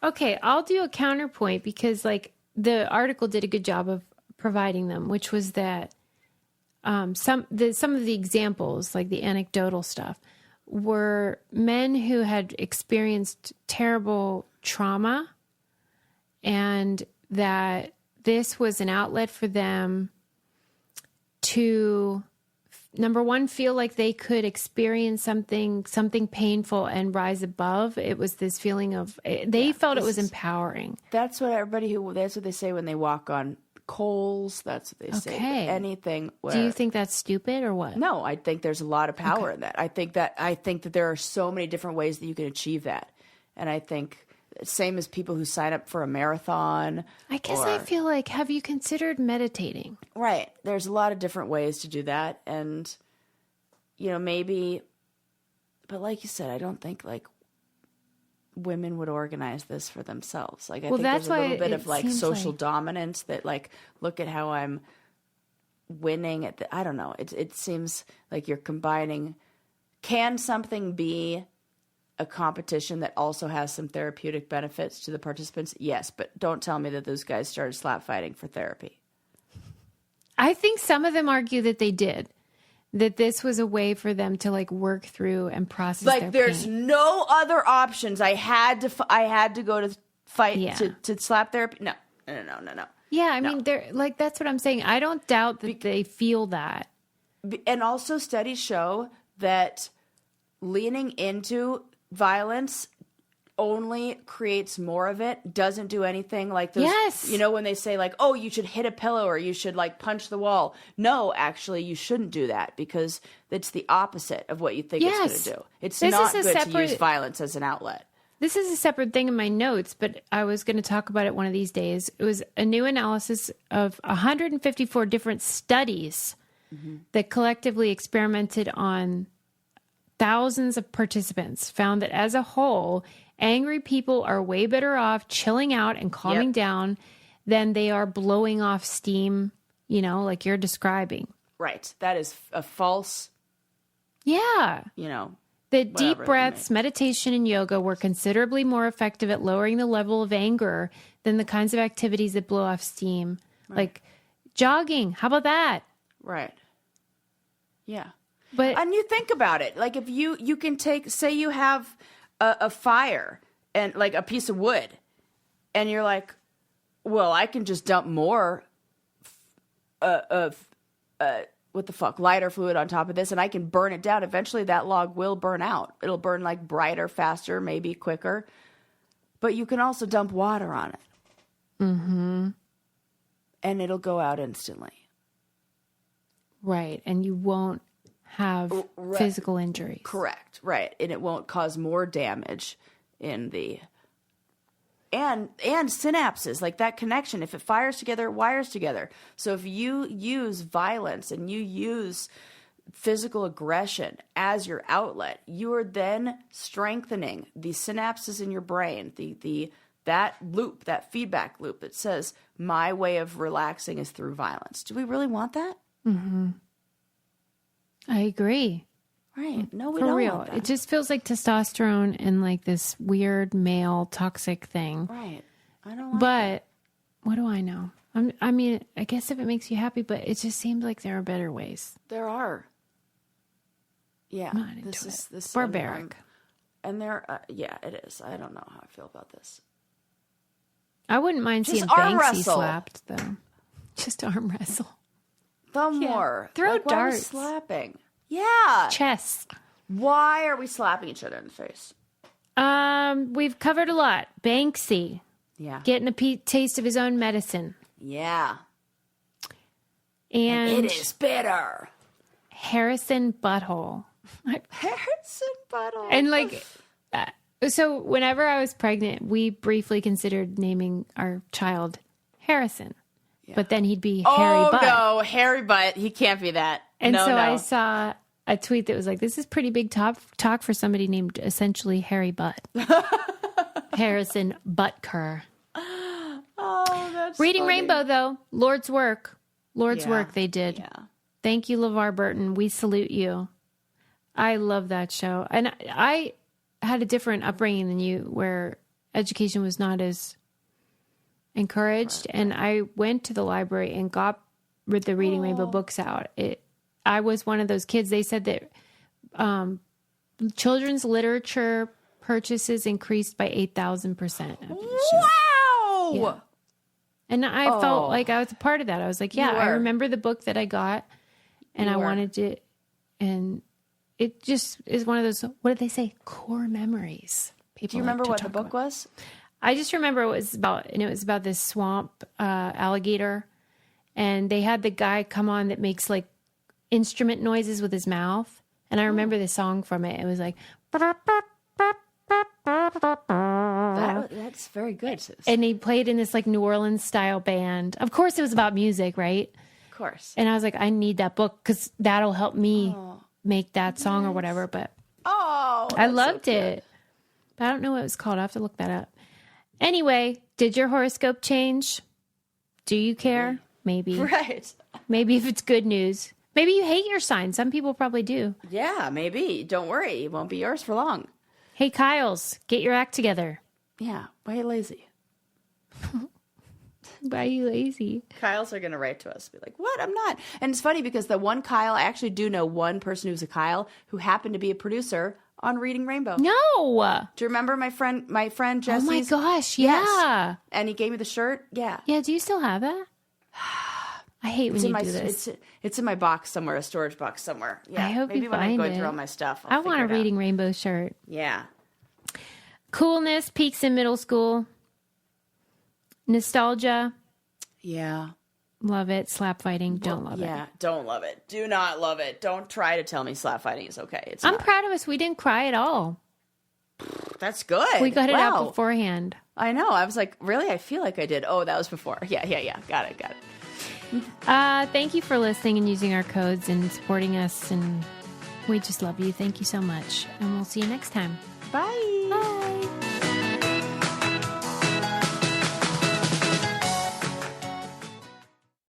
Okay, I'll do a counterpoint because the article did a good job of providing them, which was that some of the examples, like the anecdotal stuff, were men who had experienced terrible trauma, and that this was an outlet for them to, number one, feel like they could experience something painful and rise above. It was this feeling of, they felt it was empowering. That's what that's what they say when they walk on coals. That's what they say. Anything. Do you think that's stupid or what? No, I think there's a lot of power in that. I think that there are so many different ways that you can achieve that. And I think same as people who sign up for a marathon. I guess I feel like, have you considered meditating? Right. There's a lot of different ways to do that. And, maybe, but like you said, I don't think women would organize this for themselves. I think there's a little bit of social dominance that look at how I'm winning at I don't know. It seems like you're combining, can something be a competition that also has some therapeutic benefits to the participants? Yes, but don't tell me that those guys started slap fighting for therapy. I think some of them argue that they did. that this was a way for them to like work through and process Like their there's pain. no other options. I had to go to fight to slap therapy. No. Yeah, I mean, they're like, that's what I'm saying. I don't doubt that they feel that. And also studies show that leaning into violence only creates more of it, doesn't do anything. Like those, Yes. you know, when they say like, oh, you should hit a pillow or you should like punch the wall. No, actually you shouldn't do that because it's the opposite of what you think it's going to do. It's not good to use violence as an outlet. This is a separate thing in my notes, but I was going to talk about it one of these days. It was a new analysis of 154 different studies that collectively experimented on thousands of participants, found that as a whole, angry people are way better off chilling out and calming down than they are blowing off steam, you know, like you're describing. Right. That is a false, Yeah. you know. The deep breaths, meditation, and yoga were considerably more effective at lowering the level of anger than the kinds of activities that blow off steam, like jogging. How about that? Right. Yeah. And you think about it, like if you can take, say you have a fire and like a piece of wood and you're like, well, I can just dump more lighter fluid on top of this and I can burn it down. Eventually that log will burn out. It'll burn like brighter, faster, maybe quicker. But you can also dump water on it. Mm-hmm. And it'll go out instantly. Right. And you won't have physical injuries. Correct. Right. And it won't cause more damage in the... And synapses, like that connection. If it fires together, it wires together. So if you use violence and you use physical aggression as your outlet, you are then strengthening the synapses in your brain, that loop, that feedback loop that says, my way of relaxing is through violence. Do we really want that? Mm-hmm. I agree. Right. No, we For don't real. want that. It just feels like testosterone and like this weird male toxic thing. Right. I don't like But what do I know? I mean, I guess if it makes you happy, but it just seems like there are better ways. There are. Yeah. I'm not into This barbaric. And there, yeah, it is. I don't know how I feel about this. I wouldn't mind Just seeing arm Banksy wrestle. slapped, though. Just arm wrestle. More. Throw like, why are we darts. slapping. Yeah. Chess. Why are we slapping each other in the face? We've covered a lot. Banksy. Yeah. Getting a taste of his own medicine. Yeah. And it is bitter. Harrison Butthole. Harrison Butker. And like, so whenever I was pregnant, we briefly considered naming our child Harrison. Yeah. But then he'd be Harry Butt. Oh, no, Harry Butt. He can't be that. And I saw a tweet that was like, this is pretty big talk for somebody named essentially Harry Butt. Harrison Butker. Oh, that's Reading funny. Rainbow, though. Lord's work. Lord's work they did. Yeah. Thank you, Levar Burton. We salute you. I love that show. And I had a different upbringing than you where education was not as encouraged. Right. And I went to the library and got the Reading Rainbow books out. I was one of those kids. They said that children's literature purchases increased by 8,000%. Wow! Yeah. And I felt like I was a part of that. I was like, yeah, I remember the book that I got and I wanted to, and it just is one of those, what did they say? Core memories. People Do you remember what the book was? I just remember it was about this swamp alligator, and they had the guy come on that makes like instrument noises with his mouth, and I remember the song from it. It was like, that's very good. And he played in this like New Orleans style band. Of course, it was about music, right? Of course. And I was like, I need that book because that'll help me make that song or whatever. But I loved it. But I don't know what it was called. I have to look that up. Anyway, did your horoscope change? Do you care? Maybe. Right. Maybe if it's good news. Maybe you hate your sign. Some people probably do. Yeah, maybe. Don't worry. It won't be yours for long. Hey, Kyles, get your act together. Yeah. Why are you lazy? Why are you lazy? Kyles are going to write to us. Be like, what? I'm not. And it's funny because the one Kyle, I actually do know one person who's a Kyle who happened to be a producer on Reading Rainbow. No. Do you remember my friend Jesse's? Oh my gosh, yeah. Yes. And he gave me the shirt. Yeah. Yeah, do you still have that? I hate when you do this. It's in my box somewhere, a storage box somewhere. Yeah. I hope maybe you when find I'm going it. through all my stuff. I want a Reading Rainbow shirt. Yeah. Coolness peaks in middle school. Nostalgia. Yeah. Love it. Slap fighting. Don't love it. Yeah. Don't love it. Do not love it. Don't try to tell me slap fighting is okay. I'm proud of us. We didn't cry at all. That's good. We got it out beforehand. I know. I was like, really? I feel like I did. Oh, that was before. Yeah. Got it. Thank you for listening and using our codes and supporting us. And we just love you. Thank you so much. And we'll see you next time. Bye. Bye.